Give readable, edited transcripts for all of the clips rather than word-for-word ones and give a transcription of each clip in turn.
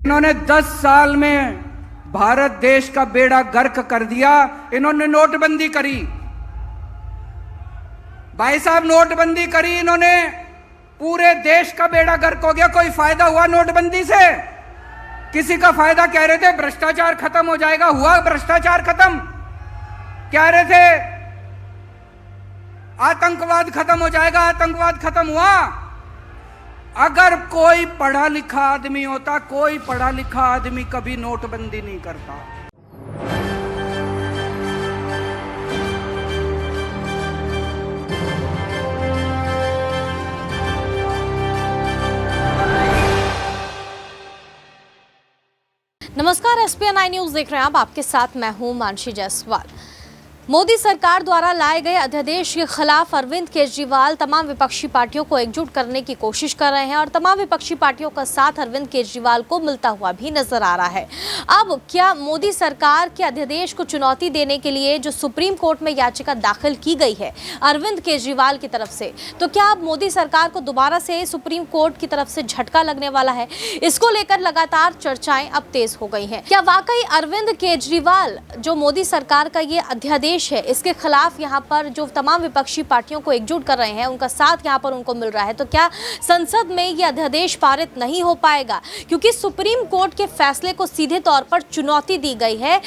इन्होंने 10 साल में भारत देश का बेड़ा गर्क कर दिया। इन्होंने नोटबंदी करी, भाई साहब नोटबंदी करी इन्होंने, पूरे देश का बेड़ा गर्क हो गया। कोई फायदा हुआ नोटबंदी से? किसी का फायदा? कह रहे थे भ्रष्टाचार खत्म हो जाएगा, हुआ भ्रष्टाचार खत्म? कह रहे थे आतंकवाद खत्म हो जाएगा, आतंकवाद खत्म हुआ? अगर कोई पढ़ा लिखा आदमी होता, कोई पढ़ा लिखा आदमी कभी नोटबंदी नहीं करता। नमस्कार, SPN न्यूज देख रहे हैं आप। आपके साथ मैं हूं मानसी जायसवाल। मोदी सरकार द्वारा लाए गए अध्यादेश के खिलाफ अरविंद केजरीवाल तमाम विपक्षी पार्टियों को एकजुट करने की कोशिश कर रहे हैं और तमाम विपक्षी पार्टियों का साथ अरविंद केजरीवाल को मिलता हुआ भी नजर आ रहा है। अब क्या मोदी सरकार के अध्यादेश को चुनौती देने के लिए जो सुप्रीम कोर्ट में याचिका दाखिल की गई है अरविंद केजरीवाल की तरफ से, तो क्या अब मोदी सरकार को दोबारा से सुप्रीम कोर्ट की तरफ से झटका लगने वाला है? इसको लेकर लगातार चर्चाएं अब तेज हो गई हैं। क्या वाकई अरविंद केजरीवाल जो मोदी सरकार का ये अध्यादेश है, इसके खिलाफ यहाँ पर जो तमाम विपक्षी पार्टियों को एकजुट कर रहे हैं, उनका साथ यहाँ पर उनको मिल रहा है, तो क्या संसद में ये अध्यादेश पारित नहीं हो पाएगा? क्योंकि सुप्रीम कोर्ट के फैसले को सीधे तौर पर चुनौती दी गई है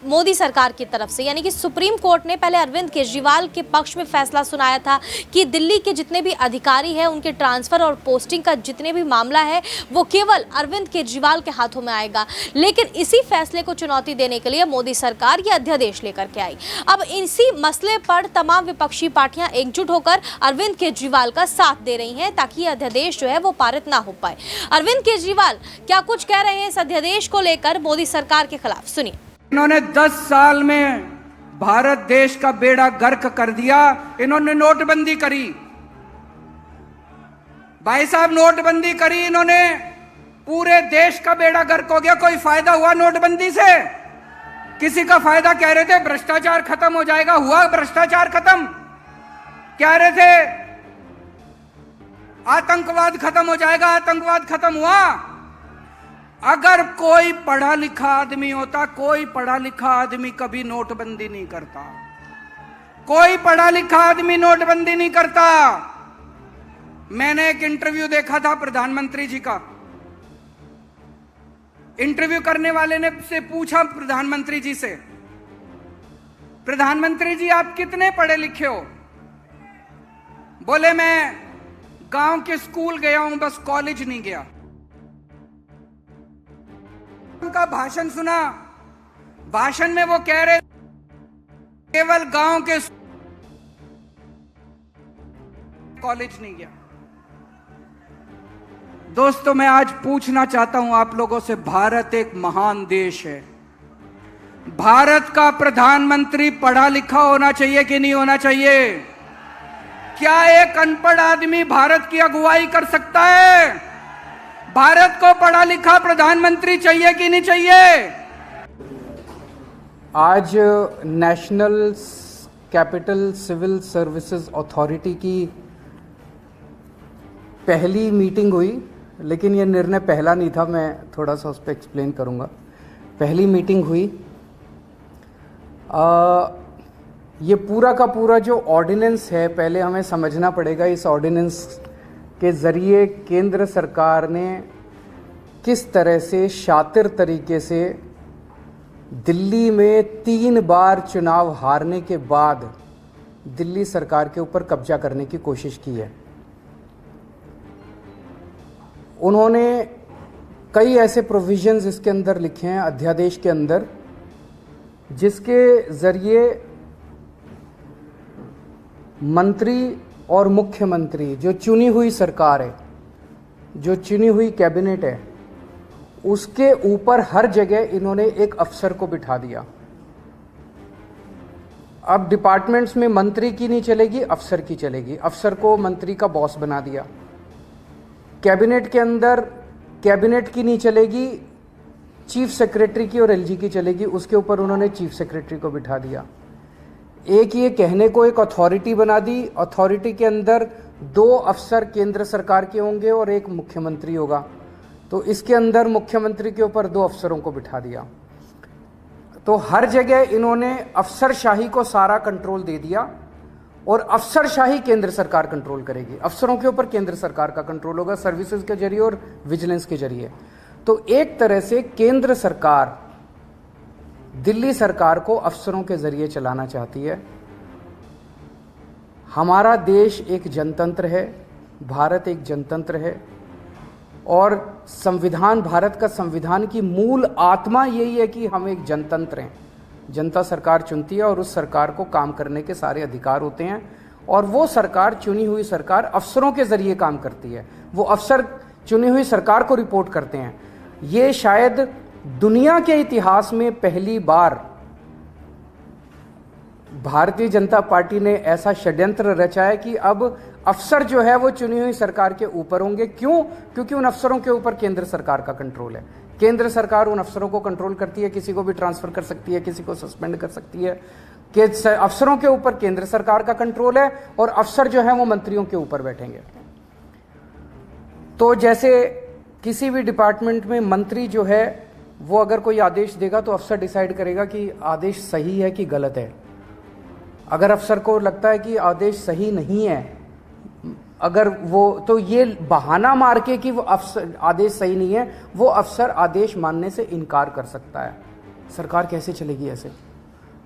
मोदी सरकार की तरफ से। यानी कि सुप्रीम कोर्ट ने पहले अरविंद केजरीवाल के पक्ष में फैसला सुनाया था कि दिल्ली के जितने भी अधिकारी हैं उनके ट्रांसफर और पोस्टिंग का जितने भी मामला है वो केवल अरविंद केजरीवाल के हाथों में आएगा। लेकिन इसी फैसले को चुनौती देने के लिए मोदी सरकार ये अध्यादेश लेकर के आई। अब इसी मसले पर तमाम विपक्षी पार्टियां एकजुट होकर अरविंद केजरीवाल का साथ दे रही हैं ताकि यह अध्यादेश जो है वो पारित ना हो पाए। अरविंद केजरीवाल क्या कुछ कह रहे हैं इस अध्यादेश को लेकर मोदी सरकार के खिलाफ, सुनिए। इन्होंने 10 साल में भारत देश का बेड़ा गर्क कर दिया। इन्होंने नोटबंदी करी, भाई साहब नोटबंदी करी इन्होंने, पूरे देश का बेड़ा गर्क हो गया। कोई फायदा हुआ नोटबंदी से? किसी का फायदा? कह रहे थे भ्रष्टाचार खत्म हो जाएगा, हुआ भ्रष्टाचार खत्म? कह रहे थे आतंकवाद खत्म हो जाएगा, आतंकवाद खत्म हुआ? अगर कोई पढ़ा लिखा आदमी होता, कोई पढ़ा लिखा आदमी कभी नोटबंदी नहीं करता। कोई पढ़ा लिखा आदमी नोटबंदी नहीं करता। मैंने एक इंटरव्यू देखा था प्रधानमंत्री जी का। इंटरव्यू करने वाले ने से पूछा प्रधानमंत्री जी से, प्रधानमंत्री जी आप कितने पढ़े लिखे हो? बोले मैं गांव के स्कूल गया हूं, बस कॉलेज नहीं गया। उनका भाषण सुना, भाषण में वो कह रहे केवल गांव के कॉलेज नहीं गया। दोस्तों मैं आज पूछना चाहता हूं आप लोगों से, भारत एक महान देश है। भारत का प्रधानमंत्री पढ़ा लिखा होना चाहिए कि नहीं होना चाहिए? क्या एक अनपढ़ आदमी भारत की अगुवाई कर सकता है? भारत को पढ़ा लिखा प्रधानमंत्री चाहिए कि नहीं चाहिए? आज national capital civil services authority की पहली मीटिंग हुई, लेकिन ये निर्णय पहला नहीं था, मैं थोड़ा सा उस पर एक्सप्लेन करूँगा। पहली मीटिंग हुई, ये पूरा का पूरा जो ऑर्डिनेंस है, पहले हमें समझना पड़ेगा इस ऑर्डिनेंस के ज़रिए केंद्र सरकार ने किस तरह से शातिर तरीके से दिल्ली में 3 बार चुनाव हारने के बाद दिल्ली सरकार के ऊपर कब्जा करने की कोशिश की है। उन्होंने कई ऐसे प्रोविजंस इसके अंदर लिखे हैं अध्यादेश के अंदर, जिसके ज़रिए मंत्री और मुख्यमंत्री, जो चुनी हुई सरकार है, जो चुनी हुई कैबिनेट है, उसके ऊपर हर जगह इन्होंने एक अफसर को बिठा दिया। अब डिपार्टमेंट्स में मंत्री की नहीं चलेगी, अफसर की चलेगी। अफसर को मंत्री का बॉस बना दिया। कैबिनेट के अंदर कैबिनेट की नहीं चलेगी, चीफ सेक्रेटरी की और एलजी की चलेगी, उसके ऊपर उन्होंने चीफ सेक्रेटरी को बिठा दिया। एक ये कहने को एक अथॉरिटी बना दी, अथॉरिटी के अंदर 2 अफसर केंद्र सरकार के होंगे और एक मुख्यमंत्री होगा। तो इसके अंदर मुख्यमंत्री के ऊपर 2 अफसरों को बिठा दिया। तो हर जगह इन्होंने अफसरशाही को सारा कंट्रोल दे दिया और अफसरशाही केंद्र सरकार कंट्रोल करेगी। अफसरों के ऊपर केंद्र सरकार का कंट्रोल होगा सर्विसेज के जरिए और विजिलेंस के जरिए। तो एक तरह से केंद्र सरकार दिल्ली सरकार को अफसरों के जरिए चलाना चाहती है। हमारा देश एक जनतंत्र है, भारत एक जनतंत्र है और संविधान, भारत का संविधान की मूल आत्मा यही है कि हम एक जनतंत्र हैं। जनता सरकार चुनती है और उस सरकार को काम करने के सारे अधिकार होते हैं और वो सरकार, चुनी हुई सरकार अफसरों के जरिए काम करती है। वो अफसर चुनी हुई सरकार को रिपोर्ट करते हैं। ये शायद दुनिया के इतिहास में पहली बार भारतीय जनता पार्टी ने ऐसा षड्यंत्र रचा है कि अब अफसर जो है वो चुनी हुई सरकार के ऊपर होंगे। क्यों? क्योंकि उन अफसरों के ऊपर केंद्र सरकार का कंट्रोल है। केंद्र सरकार उन अफसरों को कंट्रोल करती है, किसी को भी ट्रांसफर कर सकती है, किसी को सस्पेंड कर सकती है। कि अफसरों के ऊपर केंद्र सरकार का कंट्रोल है और अफसर जो है वो मंत्रियों के ऊपर बैठेंगे। तो जैसे किसी भी डिपार्टमेंट में मंत्री जो है वो अगर कोई आदेश देगा तो अफसर डिसाइड करेगा कि आदेश सही है कि गलत है। अगर अफसर को लगता है कि आदेश सही नहीं है, अगर वो, तो ये बहाना मार के कि वो अफसर आदेश सही नहीं है, वो अफसर आदेश मानने से इनकार कर सकता है। सरकार कैसे चलेगी ऐसे?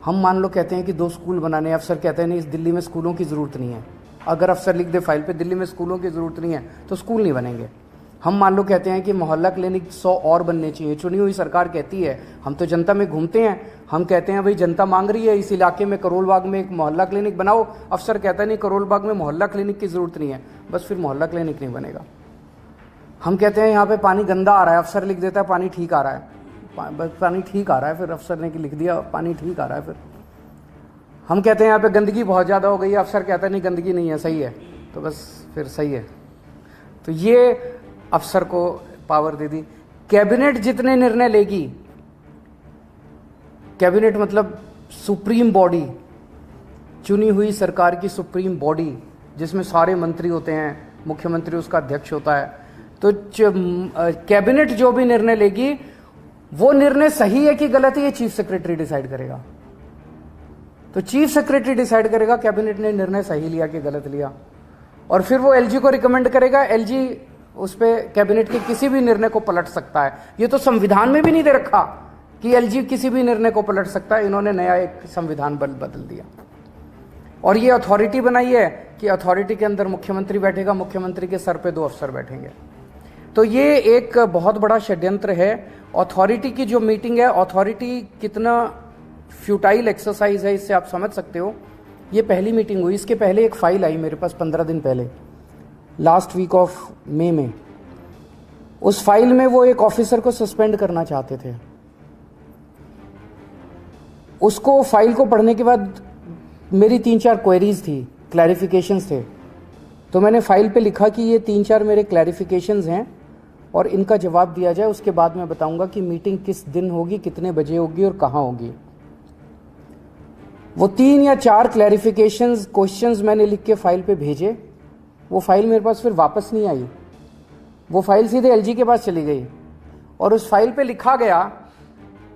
हम मान लो कहते हैं कि 2 स्कूल बनाने हैं, अफसर कहते हैं नहीं, इस दिल्ली में स्कूलों की ज़रूरत नहीं है। अगर अफसर लिख दे फाइल पे दिल्ली में स्कूलों की ज़रूरत नहीं है तो स्कूल नहीं बनेंगे। हम मान लो कहते हैं कि मोहल्ला क्लिनिक 100 और बनने चाहिए, चुनी हुई सरकार कहती है, हम तो जनता में घूमते हैं, हम कहते हैं भाई जनता मांग रही है इस इलाके में करोल बाग में एक मोहल्ला क्लिनिक बनाओ, अफसर कहता है नहीं करोल बाग में मोहल्ला क्लिनिक की ज़रूरत नहीं है, बस फिर मोहल्ला क्लिनिक नहीं बनेगा। हम कहते हैं यहाँ पे पानी गंदा आ रहा है, अफसर लिख देता है पानी ठीक आ रहा है, बस पानी ठीक आ रहा है, फिर अफसर ने लिख दिया पानी ठीक आ रहा है। फिर हम कहते हैं यहाँ पे गंदगी बहुत ज़्यादा हो गई है, अफसर कहता है नहीं गंदगी नहीं है, सही है, तो बस फिर सही है। तो ये अफसर को पावर दे दी। कैबिनेट जितने निर्णय लेगी, कैबिनेट मतलब सुप्रीम बॉडी, चुनी हुई सरकार की सुप्रीम बॉडी जिसमें सारे मंत्री होते हैं, मुख्यमंत्री उसका अध्यक्ष होता है। तो कैबिनेट जो भी निर्णय लेगी वो निर्णय सही है कि गलत है ये चीफ सेक्रेटरी डिसाइड करेगा। तो चीफ सेक्रेटरी डिसाइड करेगा कैबिनेट ने निर्णय सही लिया कि गलत लिया, और फिर वो एलजी को रिकमेंड करेगा। एलजी उस पे कैबिनेट के किसी भी निर्णय को पलट सकता है। ये तो संविधान में भी नहीं दे रखा कि एलजी किसी भी निर्णय को पलट सकता है, इन्होंने नया एक संविधान बदल दिया और ये अथॉरिटी बनाई है कि अथॉरिटी के अंदर मुख्यमंत्री बैठेगा, मुख्यमंत्री के सर पे 2 अफसर बैठेंगे। तो ये एक बहुत बड़ा षड्यंत्र है। अथॉरिटी की जो मीटिंग है, अथॉरिटी कितना फ्यूटाइल एक्सरसाइज है इससे आप समझ सकते हो। ये पहली मीटिंग हुई, इसके पहले एक फाइल आई मेरे पास 15 दिन पहले, लास्ट वीक ऑफ मई में। उस फाइल में वो एक ऑफिसर को सस्पेंड करना चाहते थे। उसको फाइल को पढ़ने के बाद मेरी 3-4 क्वेरीज थी, क्लैरिफिकेशंस थे। तो मैंने फाइल पे लिखा कि ये 3-4 मेरे क्लैरिफिकेशंस हैं और इनका जवाब दिया जाए, उसके बाद मैं बताऊंगा कि मीटिंग किस दिन होगी, कितने बजे होगी और कहाँ होगी। वो 3 या 4 क्लैरिफिकेशंस क्वेश्चंस मैंने लिख के फाइल पे भेजे। वो फाइल मेरे पास फिर वापस नहीं आई, वो फाइल सीधे एलजी के पास चली गई और उस फाइल पे लिखा गया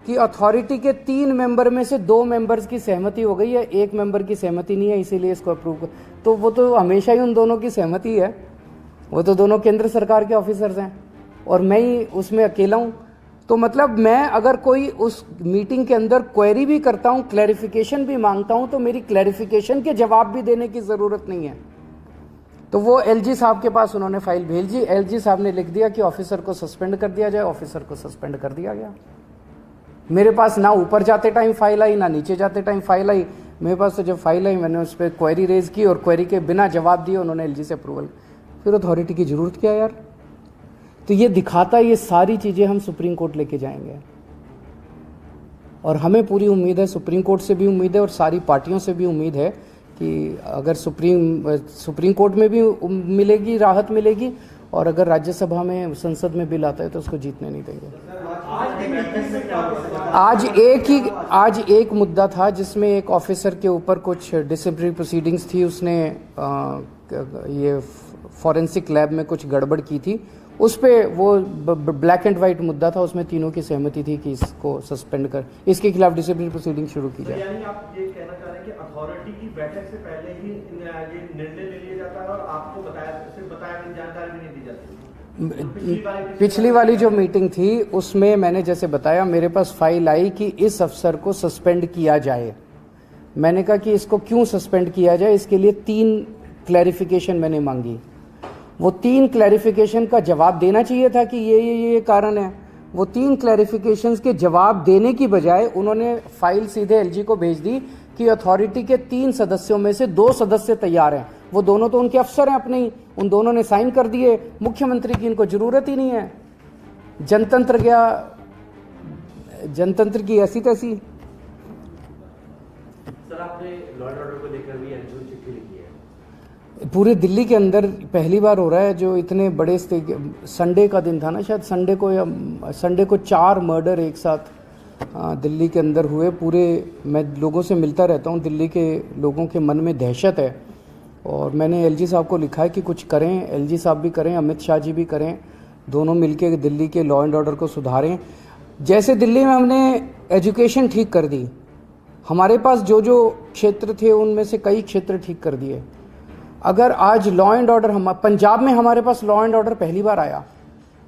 कि अथॉरिटी के 3 मेंबर में से 2 मेंबर्स की सहमति हो गई है, 1 मेंबर की सहमति नहीं है, इसीलिए इसको अप्रूव कर। तो वो तो हमेशा ही उन दोनों की सहमति है, वो तो दोनों केंद्र सरकार के ऑफिसर्स हैं और मैं ही उसमें अकेला हूँ। तो मतलब मैं अगर कोई उस मीटिंग के अंदर क्वेरी भी करता हूँ, क्लैरिफिकेशन भी मांगता हूँ, तो मेरी क्लैरिफिकेशन के जवाब भी देने की ज़रूरत नहीं है। तो वो एलजी साहब के पास उन्होंने फाइल भेजी, एलजी साहब ने लिख दिया कि ऑफिसर को सस्पेंड कर दिया जाए, ऑफिसर को सस्पेंड कर दिया गया। मेरे पास ना ऊपर जाते टाइम फाइल आई ना नीचे जाते टाइम फाइल आई। मेरे पास तो जब फाइल आई मैंने उस पर क्वेरी रेज की और क्वेरी के बिना जवाब दिए उन्होंने एलजी से अप्रूवल। फिर अथॉरिटी की ज़रूरत क्या यार? तो ये दिखाता है ये सारी चीज़ें हम सुप्रीम कोर्ट लेके जाएंगे और हमें पूरी उम्मीद है, सुप्रीम कोर्ट से भी उम्मीद है और सारी पार्टियों से भी उम्मीद है कि अगर सुप्रीम कोर्ट में भी मिलेगी, राहत मिलेगी, और अगर राज्यसभा में, संसद में बिल आता है तो उसको जीतने नहीं देंगे। आज एक मुद्दा था जिसमें एक ऑफिसर के ऊपर कुछ डिसिप्लिनरी प्रोसीडिंग्स थी, उसने ये फॉरेंसिक लैब में कुछ गड़बड़ की थी, उस पे वो ब्लैक एंड वाइट मुद्दा था, उसमें तीनों की सहमति थी कि इसको सस्पेंड कर, इसके खिलाफ डिसिप्लिनरी प्रोसीडिंग शुरू की जाए। यानी आप ये कहना चाह रहे हैं कि अथॉरिटी की बैठक से पहले ही ये निर्णय ले लिया जाता है और आपको बताया जानकारी भी नहीं दी जाती? पिछली वाली जो मीटिंग थी उसमें मैंने जैसे बताया, मेरे पास फाइल आई कि इस अफसर को सस्पेंड किया जाए। मैंने कहा कि इसको क्यों सस्पेंड किया जाए, इसके लिए 3 क्लैरिफिकेशन मैंने मांगी। वो 3 क्लैरिफिकेशन का जवाब देना चाहिए था कि ये कारण है। वो 3 क्लैरिफिकेशंस के जवाब देने की बजाय उन्होंने फाइल सीधे एलजी को भेज दी कि अथॉरिटी के 3 सदस्यों में से 2 सदस्य तैयार हैं। वो दोनों तो उनके अफसर हैं अपने ही, उन दोनों ने साइन कर दिए। मुख्यमंत्री की इनको जरूरत ही नहीं है। जनतंत्र गया, जनतंत्र की ऐसी तैसी। सर, आपने लॉ एंड ऑर्डर को लेकर भी चिट्ठी लिखी है। पूरे दिल्ली के अंदर पहली बार हो रहा है जो इतने बड़े संडे का दिन था ना, शायद संडे को 4 मर्डर एक साथ दिल्ली के अंदर हुए। पूरे मैं लोगों से मिलता रहता हूँ, दिल्ली के लोगों के मन में दहशत है और मैंने एलजी साहब को लिखा है कि कुछ करें। एलजी साहब भी करें, अमित शाह जी भी करें, दोनों मिलके दिल्ली के लॉ एंड ऑर्डर को सुधारें। जैसे दिल्ली में हमने एजुकेशन ठीक कर दी, हमारे पास जो क्षेत्र थे उनमें से कई क्षेत्र ठीक कर दिए। अगर आज लॉ एंड ऑर्डर पंजाब में हमारे पास लॉ एंड ऑर्डर पहली बार आया।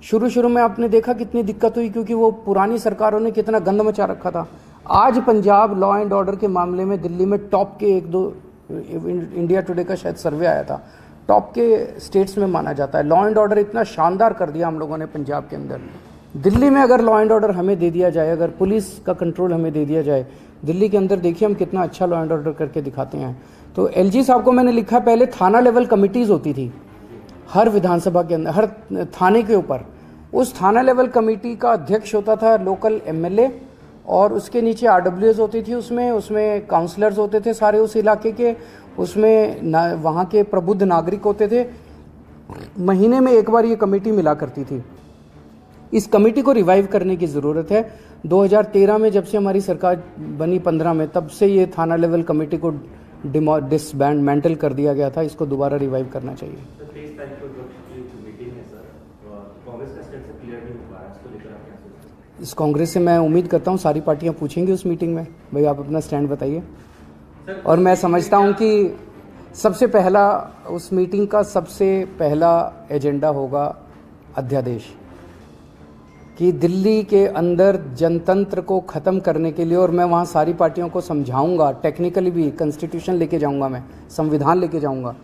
शुरू में आपने देखा कितनी दिक्कत हुई, क्योंकि वो पुरानी सरकारों ने कितना गंद मचा रखा था। आज पंजाब लॉ एंड ऑर्डर के मामले में दिल्ली में टॉप के 1-2, इंडिया टुडे का शायद सर्वे आया था, टॉप के स्टेट्स में माना जाता है। लॉ एंड ऑर्डर इतना शानदार कर दिया हम लोगों ने पंजाब के अंदर। दिल्ली में अगर लॉ एंड ऑर्डर हमें दे दिया जाए, अगर पुलिस का कंट्रोल हमें दे दिया जाए दिल्ली के अंदर, देखिए हम कितना अच्छा लॉ एंड ऑर्डर करके दिखाते हैं। तो एलजी साहब को मैंने लिखा, पहले थाना लेवल कमिटीज़ होती थी हर विधानसभा के अंदर, हर थाने के ऊपर। उस थाना लेवल कमेटी का अध्यक्ष होता था लोकल एमएलए और उसके नीचे आरडब्ल्यूएस होती थी, उसमें काउंसलर्स होते थे सारे उस इलाके के, उसमें वहाँ के प्रबुद्ध नागरिक होते थे। महीने में एक बार ये कमेटी मिला करती थी। इस कमेटी को रिवाइव करने की ज़रूरत है। 2013 में जब से हमारी सरकार बनी 15 में, तब से ये थाना लेवल कमेटी को डिसबैंडल कर दिया गया था। इसको दोबारा रिवाइव करना चाहिए। इस कांग्रेस से मैं उम्मीद करता हूँ सारी पार्टियां पूछेंगी उस मीटिंग में, भाई आप अपना स्टैंड बताइए। और मैं समझता हूँ कि सबसे पहला उस मीटिंग का सबसे पहला एजेंडा होगा अध्यादेश, कि दिल्ली के अंदर जनतंत्र को ख़त्म करने के लिए, और मैं वहाँ सारी पार्टियों को समझाऊंगा, टेक्निकली भी कॉन्स्टिट्यूशन लेके जाऊंगा, मैं संविधान लेके जाऊंगा,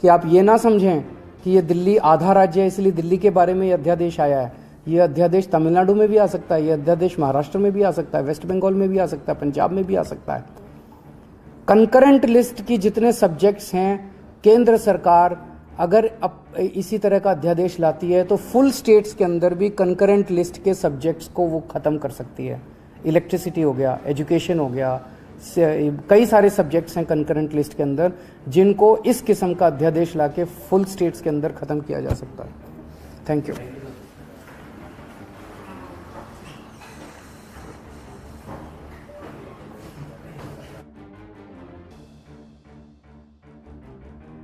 कि आप ये ना समझें कि ये दिल्ली आधा राज्य है इसलिए दिल्ली के बारे में ये अध्यादेश आया है। ये अध्यादेश तमिलनाडु में भी आ सकता है, ये अध्यादेश महाराष्ट्र में भी आ सकता है, वेस्ट बंगाल में भी आ सकता है, पंजाब में भी आ सकता है। कंकरेंट लिस्ट की जितने सब्जेक्ट्स हैं, केंद्र सरकार अगर इसी तरह का अध्यादेश लाती है तो फुल स्टेट्स के अंदर भी कंकरेंट लिस्ट के सब्जेक्ट्स को वो ख़त्म कर सकती है। इलेक्ट्रिसिटी हो गया, एजुकेशन हो गया, कई सारे सब्जेक्ट्स हैं कंकरेंट लिस्ट के अंदर जिनको इस किस्म का अध्यादेश लाके फुल स्टेट्स के अंदर ख़त्म किया जा सकता है। Thank you.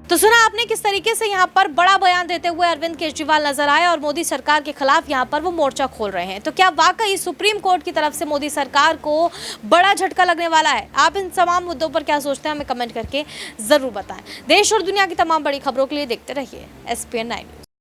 तो सुना आपने किस तरीके से यहाँ पर बड़ा बयान देते हुए अरविंद केजरीवाल नजर आए और मोदी सरकार के खिलाफ यहाँ पर वो मोर्चा खोल रहे हैं। तो क्या वाकई सुप्रीम कोर्ट की तरफ से मोदी सरकार को बड़ा झटका लगने वाला है? आप इन तमाम मुद्दों पर क्या सोचते हैं हमें कमेंट करके जरूर बताएं। देश और दुनिया की तमाम बड़ी खबरों के लिए देखते रहिए SPN 9 न्यूज़।